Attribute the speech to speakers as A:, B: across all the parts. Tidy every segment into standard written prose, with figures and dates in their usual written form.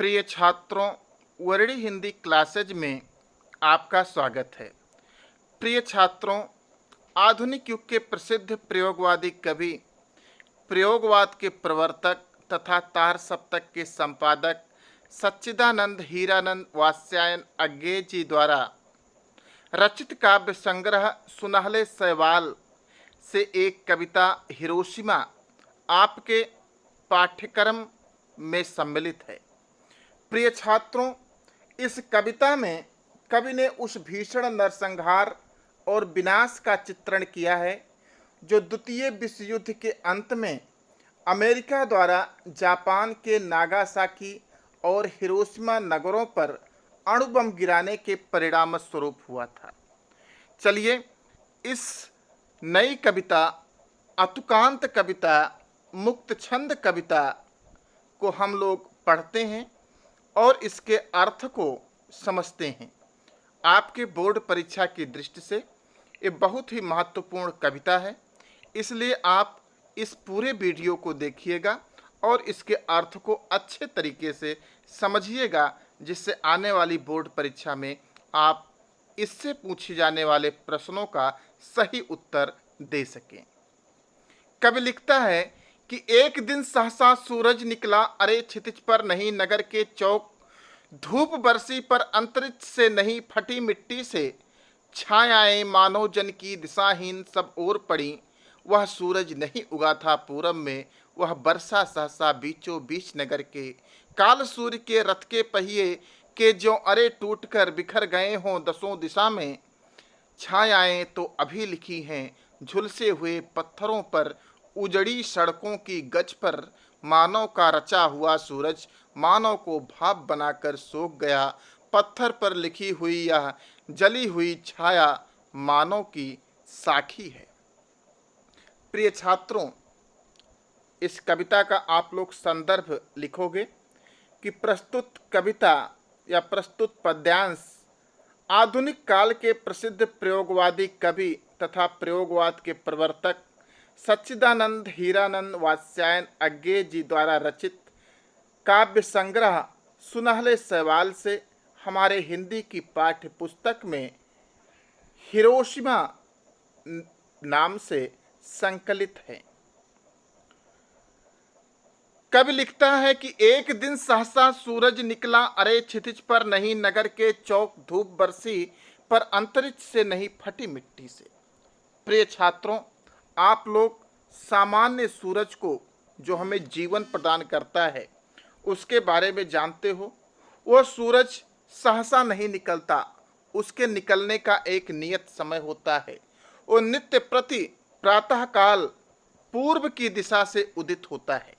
A: प्रिय छात्रों, वर्णी हिंदी क्लासेज में आपका स्वागत है। प्रिय छात्रों, आधुनिक युग के प्रसिद्ध प्रयोगवादी कवि, प्रयोगवाद के प्रवर्तक तथा तार सप्तक के संपादक सच्चिदानंद हीरानंद वात्स्यायन अज्ञेय जी द्वारा रचित काव्य संग्रह सुनहले शैवाल से एक कविता हिरोशिमा आपके पाठ्यक्रम में सम्मिलित है। प्रिय छात्रों, इस कविता में कवि ने उस भीषण नरसंहार और विनाश का चित्रण किया है जो द्वितीय विश्व युद्ध के अंत में अमेरिका द्वारा जापान के नागासाकी और हिरोशिमा नगरों पर अणु बम गिराने के परिणाम स्वरूप हुआ था। चलिए इस नई कविता, अतुकांत कविता, मुक्त छंद कविता को हम लोग पढ़ते हैं और इसके अर्थ को समझते हैं। आपके बोर्ड परीक्षा की दृष्टि से ये बहुत ही महत्वपूर्ण कविता है, इसलिए आप इस पूरे वीडियो को देखिएगा और इसके अर्थ को अच्छे तरीके से समझिएगा, जिससे आने वाली बोर्ड परीक्षा में आप इससे पूछे जाने वाले प्रश्नों का सही उत्तर दे सकें। कवि लिखता है कि एक दिन सहसा सूरज निकला, अरे क्षितिज पर नहीं नगर के चौक, धूप बरसी पर अंतरिक्ष से नहीं फटी मिट्टी से, छायाएं मानव जन की दिशाहीन सब ओर पड़ी, वह सूरज नहीं उगा था पूरब में, वह बरसा सहसा बीचों बीच नगर के, काल सूर्य के रथ के पहिए के ज्यों अरे टूटकर बिखर गए हों दसों दिशा में, छायाएं तो अभी लिखी हैं झुलसे हुए पत्थरों पर, उजड़ी सड़कों की गज पर, मानव का रचा हुआ सूरज मानव को भाप बनाकर सोख गया, पत्थर पर लिखी हुई यह जली हुई छाया मानव की साखी है। प्रिय छात्रों, इस कविता का आप लोग संदर्भ लिखोगे कि प्रस्तुत कविता या प्रस्तुत पद्यांश आधुनिक काल के प्रसिद्ध प्रयोगवादी कवि तथा प्रयोगवाद के प्रवर्तक सच्चिदानंद हीरानंद वात्स्यायन अज्ञेय जी द्वारा रचित काव्य संग्रह सुनहले शैवाल से हमारे हिंदी की पाठ्य पुस्तक में हिरोशिमा नाम से संकलित है। कवि लिखता है कि एक दिन सहसा सूरज निकला, अरे क्षितिज पर नहीं नगर के चौक, धूप बरसी पर अंतरिक्ष से नहीं फटी मिट्टी से। प्रिय छात्रों, आप लोग सामान्य सूरज को जो हमें जीवन प्रदान करता है उसके बारे में जानते हो। वह सूरज सहसा नहीं निकलता, उसके निकलने का एक नियत समय होता है। वो नित्य प्रति प्रातःकाल पूर्व की दिशा से उदित होता है।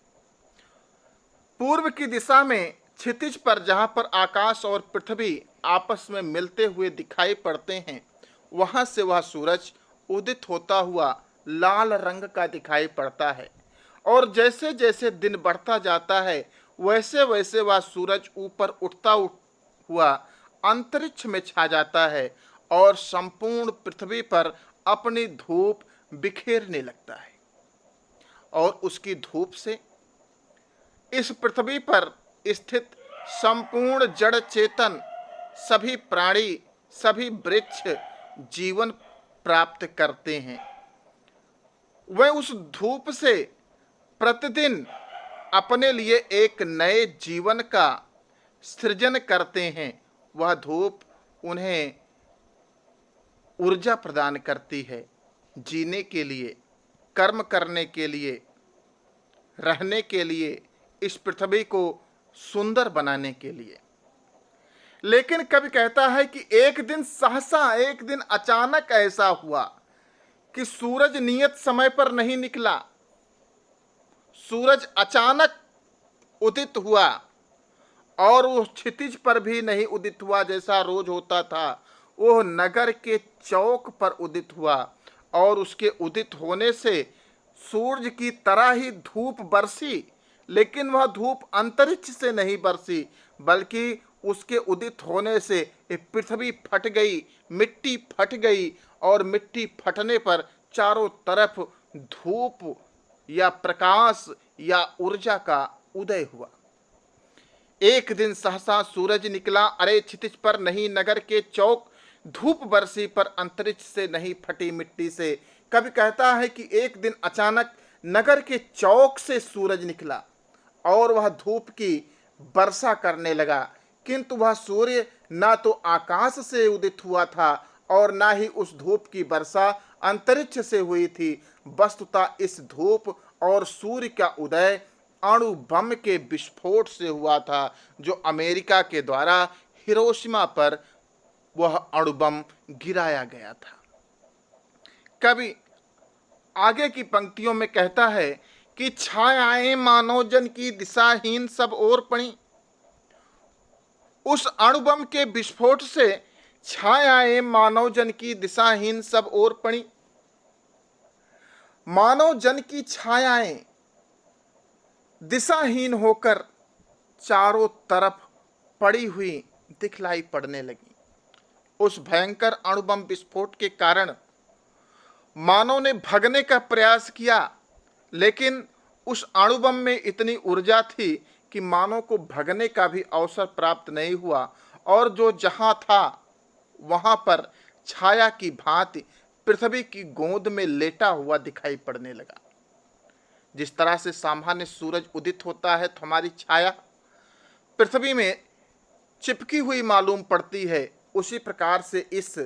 A: पूर्व की दिशा में क्षितिज पर जहाँ पर आकाश और पृथ्वी आपस में मिलते हुए दिखाई पड़ते हैं, वहाँ से वह सूरज उदित होता हुआ लाल रंग का दिखाई पड़ता है, और जैसे जैसे दिन बढ़ता जाता है वैसे वैसे वह सूरज ऊपर उठता हुआ अंतरिक्ष में छा जाता है और संपूर्ण पृथ्वी पर अपनी धूप बिखेरने लगता है। और उसकी धूप से इस पृथ्वी पर स्थित संपूर्ण जड़ चेतन सभी प्राणी, सभी वृक्ष जीवन प्राप्त करते हैं। वे उस धूप से प्रतिदिन अपने लिए एक नए जीवन का सृजन करते हैं। वह धूप उन्हें ऊर्जा प्रदान करती है जीने के लिए, कर्म करने के लिए, रहने के लिए, इस पृथ्वी को सुंदर बनाने के लिए। लेकिन कवि कहता है कि एक दिन सहसा, एक दिन अचानक ऐसा हुआ कि सूरज नियत समय पर नहीं निकला। सूरज अचानक उदित हुआ और वो क्षितिज पर भी नहीं उदित हुआ जैसा रोज होता था। वो नगर के चौक पर उदित हुआ और उसके उदित होने से सूरज की तरह ही धूप बरसी, लेकिन वह धूप अंतरिक्ष से नहीं बरसी, बल्कि उसके उदित होने से पृथ्वी फट गई, मिट्टी फट गई, और मिट्टी फटने पर चारों तरफ धूप या प्रकाश या ऊर्जा का उदय हुआ। एक दिन सहसा सूरज निकला, अरे क्षितिज पर नहीं नगर के चौक, धूप बरसी पर अंतरिक्ष से नहीं फटी मिट्टी से। कवि कहता है कि एक दिन अचानक नगर के चौक से सूरज निकला और वह धूप की वर्षा करने लगा, किंतु वह सूर्य ना तो आकाश से उदित हुआ था और ना ही उस धूप की वर्षा अंतरिक्ष से हुई थी। वस्तुतः इस धूप और सूर्य का उदय अणु बम के विस्फोट से हुआ था, जो अमेरिका के द्वारा हिरोशिमा पर वह अणु बम गिराया गया था। कवि आगे की पंक्तियों में कहता है कि छायाएं मानवजन की दिशाहीन सब ओर पड़ी। उस अणुबम के विस्फोट से छायाएं मानवजन की दिशाहीन सब ओर पड़ी। मानवजन की छायाएं दिशाहीन होकर चारों तरफ पड़ी हुई दिखलाई पड़ने लगी। उस भयंकर अणुबम विस्फोट के कारण मानव ने भगने का प्रयास किया, लेकिन उस अणुबम में इतनी ऊर्जा थी कि मानव को भगने का भी अवसर प्राप्त नहीं हुआ और जो जहां था वहां पर छाया की भांति पृथ्वी की गोद में लेटा हुआ दिखाई पड़ने लगा। जिस तरह से सामान्य सूरज उदित होता है तो हमारी छाया पृथ्वी में चिपकी हुई मालूम पड़ती है, उसी प्रकार से इस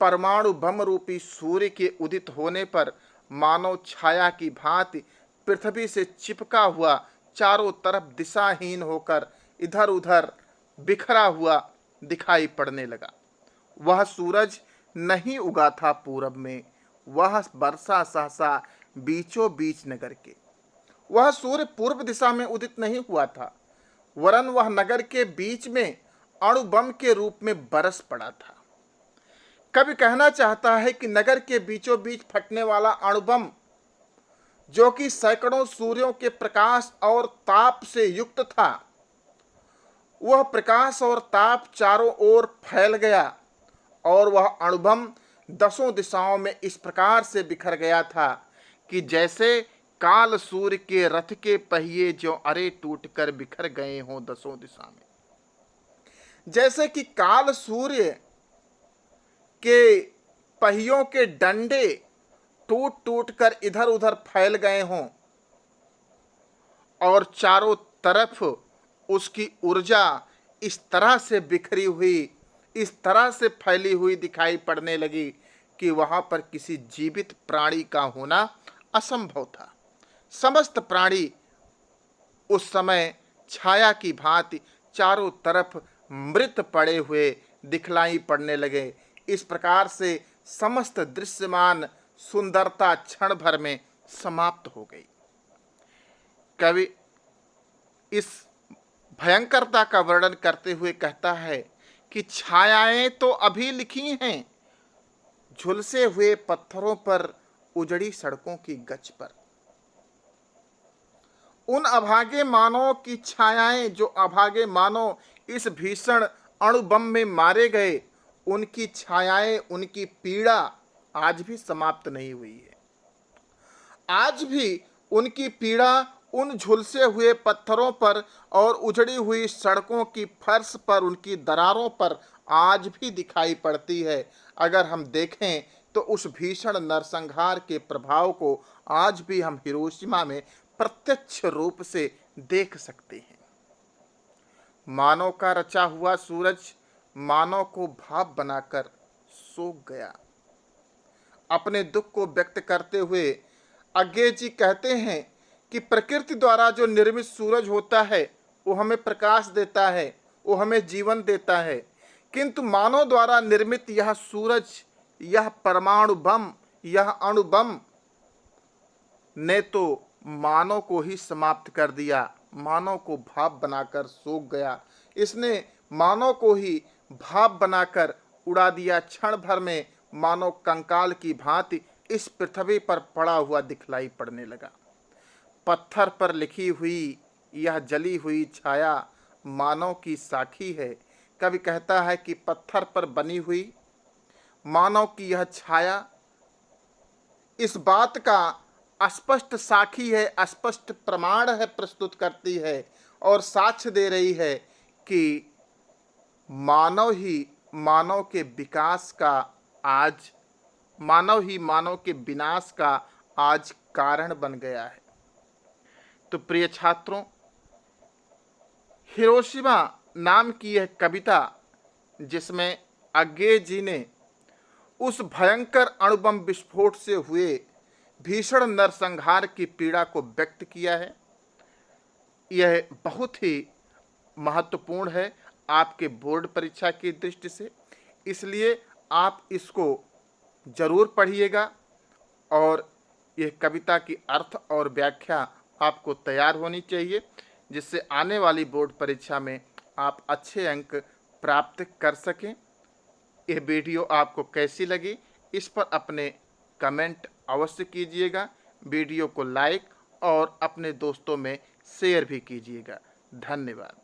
A: परमाणु बम रूपी सूर्य के उदित होने पर मानव छाया की भांति पृथ्वी से चिपका हुआ चारों तरफ दिशाहीन होकर इधर उधर बिखरा हुआ दिखाई पड़ने लगा। वह सूरज नहीं उगा था पूरब में, वह वर्षा सहसा बीचों बीच नगर के। वह सूर्य पूर्व दिशा में उदित नहीं हुआ था, वरन वह नगर के बीच में अणुबम के रूप में बरस पड़ा था। कवि कहना चाहता है कि नगर के बीचों बीच फटने वाला अणुबम, जो कि सैकड़ों सूर्यों के प्रकाश और ताप से युक्त था, वह प्रकाश और ताप चारों ओर फैल गया और वह अणुबम दसों दिशाओं में इस प्रकार से बिखर गया था कि जैसे काल सूर्य के रथ के पहिए जो अरे टूटकर बिखर गए हों दसों दिशा में। जैसे कि काल सूर्य के पहियों के डंडे टूट टूट कर इधर उधर फैल गए हों और चारों तरफ उसकी ऊर्जा इस तरह से बिखरी हुई, इस तरह से फैली हुई दिखाई पड़ने लगी कि वहां पर किसी जीवित प्राणी का होना असंभव था। समस्त प्राणी उस समय छाया की भांति चारों तरफ मृत पड़े हुए दिखलाई पड़ने लगे। इस प्रकार से समस्त दृश्यमान सुंदरता क्षण भर में समाप्त हो गई। कवि इस भयंकरता का वर्णन करते हुए कहता है कि छायाएं तो अभी लिखी हैं झुलसे हुए पत्थरों पर, उजड़ी सड़कों की गच पर। उन अभागे मानव की छायाएं, जो अभागे मानव इस भीषण अणुबम में मारे गए, उनकी छायाएं, उनकी पीड़ा आज भी समाप्त नहीं हुई है। आज भी उनकी पीड़ा उन झुलसे हुए पत्थरों पर और उजड़ी हुई सड़कों की फर्श पर, उनकी दरारों पर आज भी दिखाई पड़ती है। अगर हम देखें तो उस भीषण नरसंहार के प्रभाव को आज भी हम हिरोशिमा में प्रत्यक्ष रूप से देख सकते हैं। मानव का रचा हुआ सूरज मानव को भाप बनाकर सोख गया। अपने दुख को व्यक्त करते हुए अज्ञे जी कहते हैं कि प्रकृति द्वारा जो निर्मित सूरज होता है वो हमें प्रकाश देता है, वो हमें जीवन देता है, किंतु मानव द्वारा निर्मित यह सूरज, यह परमाणु बम, यह अणु बम ने तो मानव को ही समाप्त कर दिया, मानव को भाप बनाकर सोख गया। इसने मानव को ही भाप बनाकर उड़ा दिया। क्षण भर में मानव कंकाल की भांति इस पृथ्वी पर पड़ा हुआ दिखलाई पड़ने लगा। पत्थर पर लिखी हुई यह जली हुई छाया मानव की साखी है। कवि कहता है कि पत्थर पर बनी हुई मानव की यह छाया इस बात का स्पष्ट साखी है, स्पष्ट प्रमाण है, प्रस्तुत करती है। और साक्ष्य दे रही है कि मानव ही मानव के विकास का आज मानव ही मानव के विनाश का आज कारण बन गया है। तो प्रिय छात्रों, हिरोशिमा नाम की यह कविता जिसमें अज्ञे जी ने उस भयंकर अणुबम विस्फोट से हुए भीषण नरसंहार की पीड़ा को व्यक्त किया है, यह बहुत ही महत्वपूर्ण है आपके बोर्ड परीक्षा की दृष्टि से। इसलिए आप इसको जरूर पढ़िएगा और यह कविता की अर्थ और व्याख्या आपको तैयार होनी चाहिए, जिससे आने वाली बोर्ड परीक्षा में आप अच्छे अंक प्राप्त कर सकें। यह वीडियो आपको कैसी लगी इस पर अपने कमेंट अवश्य कीजिएगा। वीडियो को लाइक और अपने दोस्तों में शेयर भी कीजिएगा। धन्यवाद।